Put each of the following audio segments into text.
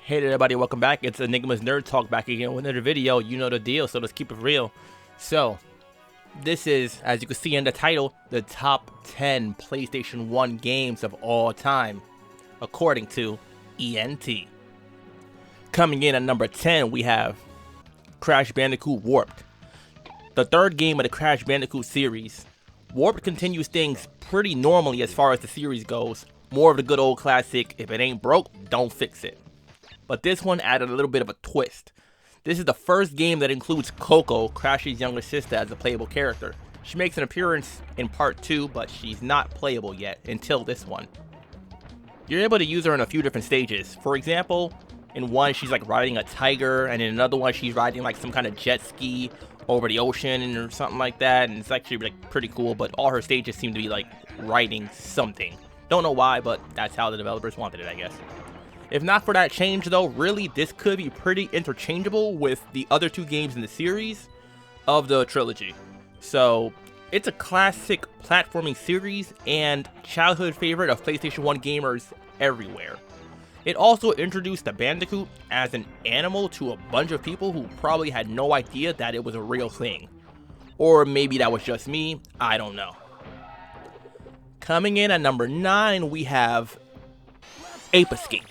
Hey there everybody, welcome back. It's Enigma's Nerd Talk back again with another video. You know the deal, so let's keep it real. So, this is, as you can see in the title, the top 10 PlayStation 1 games of all time, according to ENT. Coming in at number 10, we have Crash Bandicoot Warped. The third game of the Crash Bandicoot series. Warped continues things pretty normally as far as the series goes. More of the good old classic, if it ain't broke, don't fix it. But this one added a little bit of a twist. This is the first game that includes Coco, Crash's younger sister, as a playable character. She makes an appearance in part 2, but she's not playable yet until this one. You're able to use her in a few different stages. For example, in one she's like riding a tiger, and in another one she's riding like some kind of jet ski over the ocean or something like that, and it's actually like pretty cool, but all her stages seem to be like riding something. Don't know why, but that's how the developers wanted it, I guess. If not for that change though, really this could be pretty interchangeable with the other two games in the series of the trilogy. So it's a classic platforming series and childhood favorite of PlayStation 1 gamers everywhere. It also introduced the Bandicoot as an animal to a bunch of people who probably had no idea that it was a real thing. Or maybe that was just me, I don't know. Coming in at number 9, we have Ape Escape.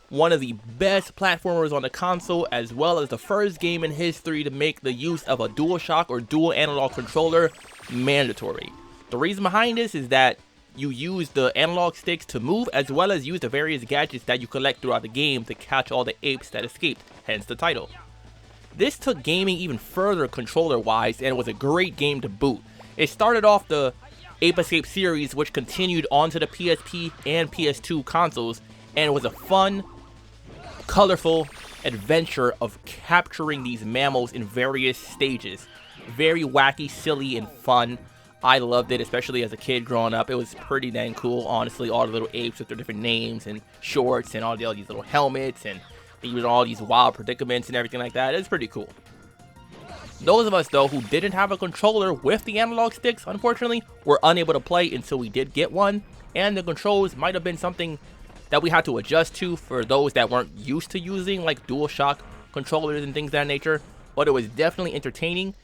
One of the best platformers on the console, as well as the first game in history to make the use of a DualShock or dual analog controller mandatory. The reason behind this is that you use the analog sticks to move, as well as use the various gadgets that you collect throughout the game to catch all the apes that escaped, hence the title. This took gaming even further controller wise and was a great game to boot. It started off the Ape Escape series, which continued onto the PSP and PS2 consoles, and was a fun, colorful adventure of capturing these mammals in various stages. Very wacky, silly, and fun. I loved it, especially as a kid growing up. It was pretty dang cool, honestly. All the little apes with their different names and shorts and all these little helmets and even all these wild predicaments and everything like that. It's pretty cool. Those of us, though, who didn't have a controller with the analog sticks, unfortunately, were unable to play until we did get one. And the controls might have been something that we had to adjust to for those that weren't used to using like DualShock controllers and things of that nature, but it was definitely entertaining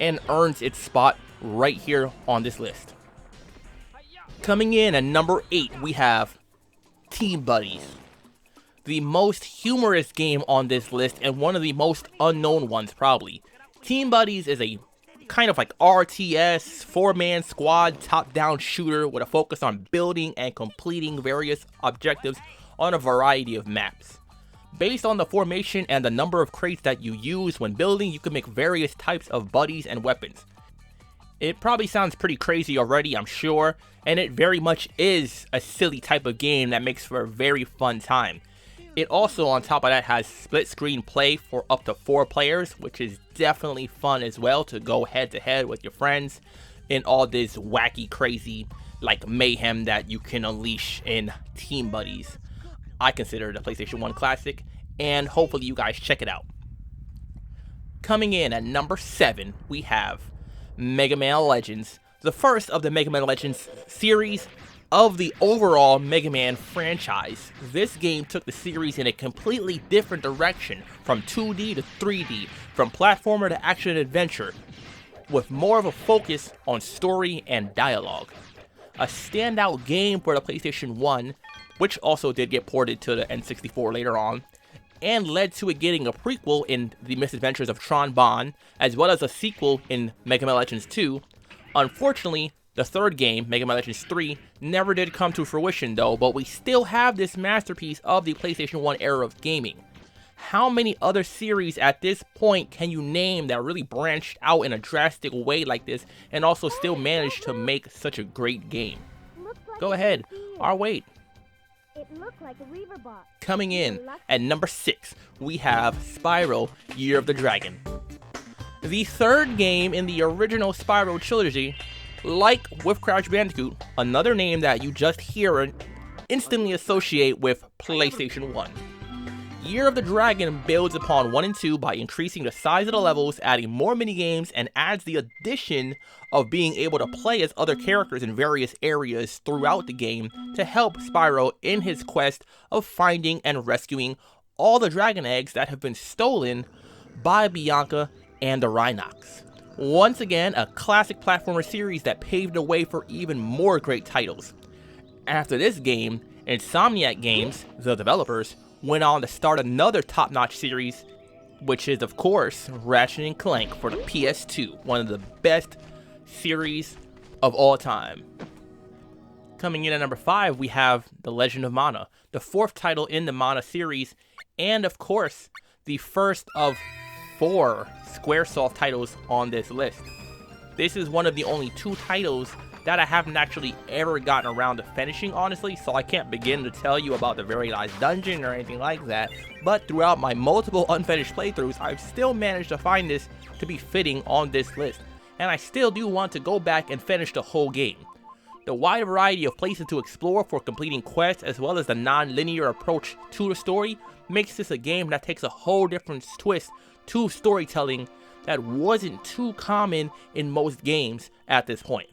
and earns its spot right here on this list. Coming in at number 8, we have Team Buddies. The most humorous game on this list and one of the most unknown ones probably. Team Buddies is a kind of like RTS, 4-man squad top-down shooter with a focus on building and completing various objectives on a variety of maps. Based on the formation and the number of crates that you use when building, you can make various types of buddies and weapons. It probably sounds pretty crazy already, I'm sure, and it very much is a silly type of game that makes for a very fun time. It also, on top of that, has split screen play for up to 4 players, which is definitely fun as well to go head to head with your friends in all this wacky, crazy, like mayhem that you can unleash in Team Buddies. I consider it a PlayStation 1 classic, and hopefully you guys check it out. Coming in at number 7, we have Megaman Legends, the first of the Megaman Legends series of the overall Mega Man franchise. This game took the series in a completely different direction, from 2D to 3D, from platformer to action adventure, with more of a focus on story and dialogue. A standout game for the PlayStation 1, which also did get ported to the N64 later on, and led to it getting a prequel in The Misadventures of Tron Bonne, as well as a sequel in Mega Man Legends 2. Unfortunately, the third game, Mega Man Legends 3, never did come to fruition though, but we still have this masterpiece of the PlayStation 1 era of gaming. How many other series at this point can you name that really branched out in a drastic way like this and also still managed to make such a great game? Go ahead, I'll wait. It looked like a Reaver bot. Coming in at number 6, we have Spyro Year of the Dragon. The third game in the original Spyro trilogy. Like with Crash Bandicoot, another name that you just hear and instantly associate with PlayStation 1. Year of the Dragon builds upon 1 and 2 by increasing the size of the levels, adding more minigames, and adds the addition of being able to play as other characters in various areas throughout the game to help Spyro in his quest of finding and rescuing all the dragon eggs that have been stolen by Bianca and the Rhinox. Once again, a classic platformer series that paved the way for even more great titles. After this game, Insomniac Games, the developers, went on to start another top-notch series, which is of course Ratchet & Clank for the PS2, one of the best series of all time. Coming in at number 5, we have The Legend of Mana, the 4th title in the Mana series, and of course, the first of 4 Squaresoft titles on this list. This is one of the only 2 titles that I haven't actually ever gotten around to finishing, honestly, so I can't begin to tell you about the very last dungeon or anything like that, but throughout my multiple unfinished playthroughs, I've still managed to find this to be fitting on this list, and I still do want to go back and finish the whole game. The wide variety of places to explore for completing quests, as well as the non-linear approach to the story, makes this a game that takes a whole different twist to storytelling that wasn't too common in most games at this point.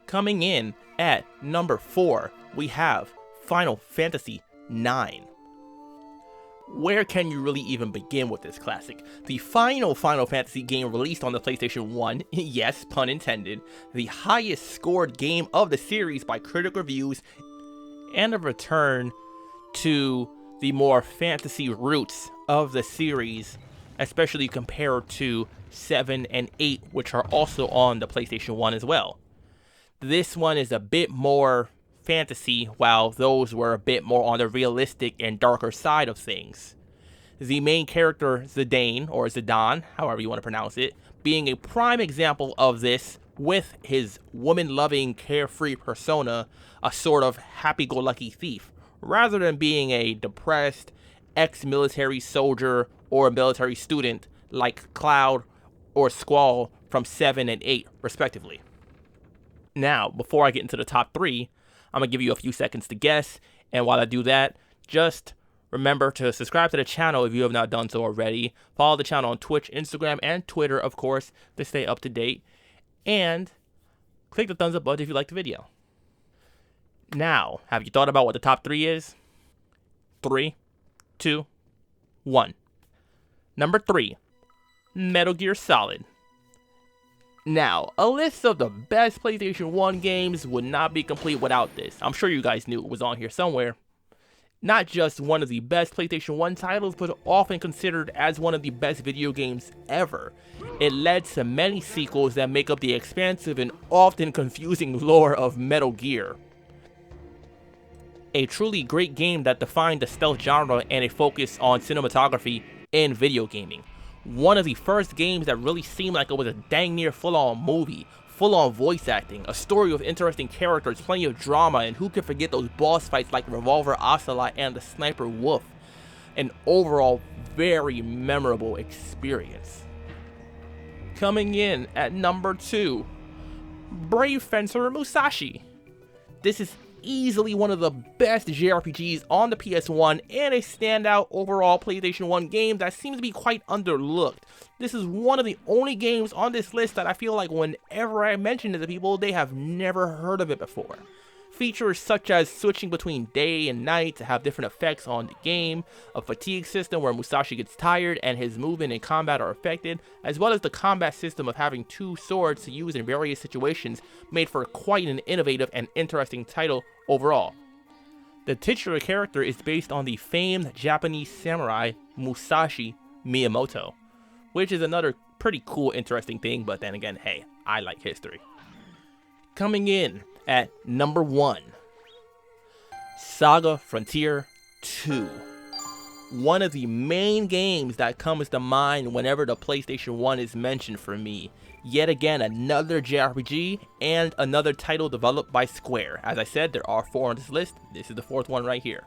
Coming in at number 4, we have Final Fantasy IX. Where can you really even begin with this classic? The final Final Fantasy game released on the PlayStation 1, yes, pun intended, the highest scored game of the series by critic reviews, and a return to the more fantasy roots of the series, especially compared to 7 and 8, which are also on the PlayStation 1 as well. This one is a bit more fantasy, while those were a bit more on the realistic and darker side of things. The main character, Zidane, or Zidane, however you want to pronounce it, being a prime example of this, with his woman-loving, carefree persona, a sort of happy-go-lucky thief, rather than being a depressed, ex-military soldier or a military student like Cloud or Squall from 7 and 8, respectively. Now, before I get into the top 3, I'm going to give you a few seconds to guess, and while I do that, just remember to subscribe to the channel if you have not done so already. Follow the channel on Twitch, Instagram, and Twitter, of course, to stay up to date, and click the thumbs up button if you liked the video. Now, have you thought about what the top 3 is? 3, 2, 1. Number 3, Metal Gear Solid. Now, a list of the best PlayStation 1 games would not be complete without this. I'm sure you guys knew it was on here somewhere. Not just one of the best PlayStation 1 titles, but often considered as one of the best video games ever. It led to many sequels that make up the expansive and often confusing lore of Metal Gear. A truly great game that defined the stealth genre and a focus on cinematography in video gaming. One of the first games that really seemed like it was a dang near full-on movie, full-on voice acting, a story with interesting characters, plenty of drama, and who could forget those boss fights like Revolver Ocelot and the Sniper Wolf. An overall very memorable experience. Coming in at number 2, Brave Fencer Musashi. This is easily one of the best JRPGs on the PS1 and a standout overall PlayStation 1 game that seems to be quite underlooked. This is one of the only games on this list that I feel like whenever I mention it to people, they have never heard of it before. Features such as switching between day and night to have different effects on the game, a fatigue system where Musashi gets tired and his movement and combat are affected, as well as the combat system of having 2 swords to use in various situations, made for quite an innovative and interesting title overall. The titular character is based on the famed Japanese samurai Musashi Miyamoto, which is another pretty cool, interesting thing, but then again, hey, I like history. Coming in at number 1, Saga Frontier 2. One of the main games that comes to mind whenever the PlayStation 1 is mentioned for me. Yet again, another JRPG and another title developed by Square. As I said, there are 4 on this list. This is the 4th one right here.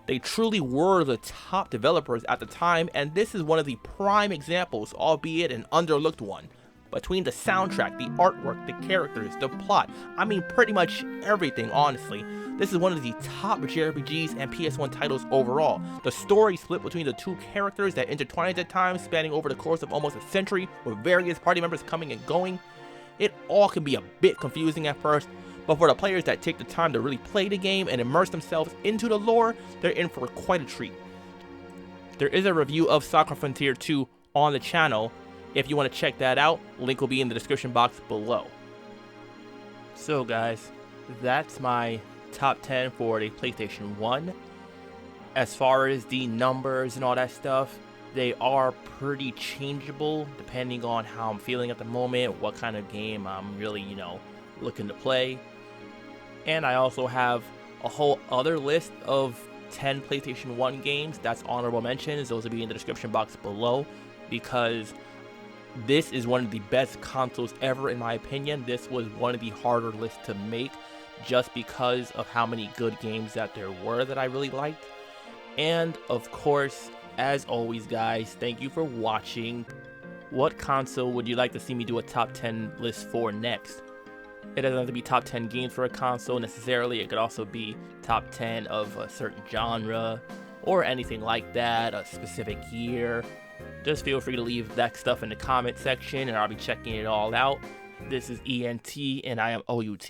They truly were the top developers at the time, and this is one of the prime examples, albeit an underlooked one. Between the soundtrack, the artwork, the characters, the plot, I mean pretty much everything, honestly. This is one of the top JRPGs and PS1 titles overall. The story split between the 2 characters that intertwined at times, spanning over the course of almost a century, with various party members coming and going. It all can be a bit confusing at first, but for the players that take the time to really play the game and immerse themselves into the lore, they're in for quite a treat. There is a review of Saga Frontier 2 on the channel. If you want to check that out, link will be in the description box below. So guys, that's my top 10 for the PlayStation 1. As far as the numbers and all that stuff, they are pretty changeable depending on how I'm feeling at the moment, what kind of game I'm really, looking to play. And I also have a whole other list of 10 PlayStation 1 games. That's honorable mentions. Those will be in the description box below, because this is one of the best consoles ever in my opinion. This was one of the harder lists to make just because of how many good games that there were that I really liked. And of course, as always guys, thank you for watching. What console would you like to see me do a top 10 list for next? It doesn't have to be top 10 games for a console necessarily. It could also be top 10 of a certain genre or anything like that, a specific year. Just feel free to leave that stuff in the comment section and I'll be checking it all out. This is ENT and I am OUT.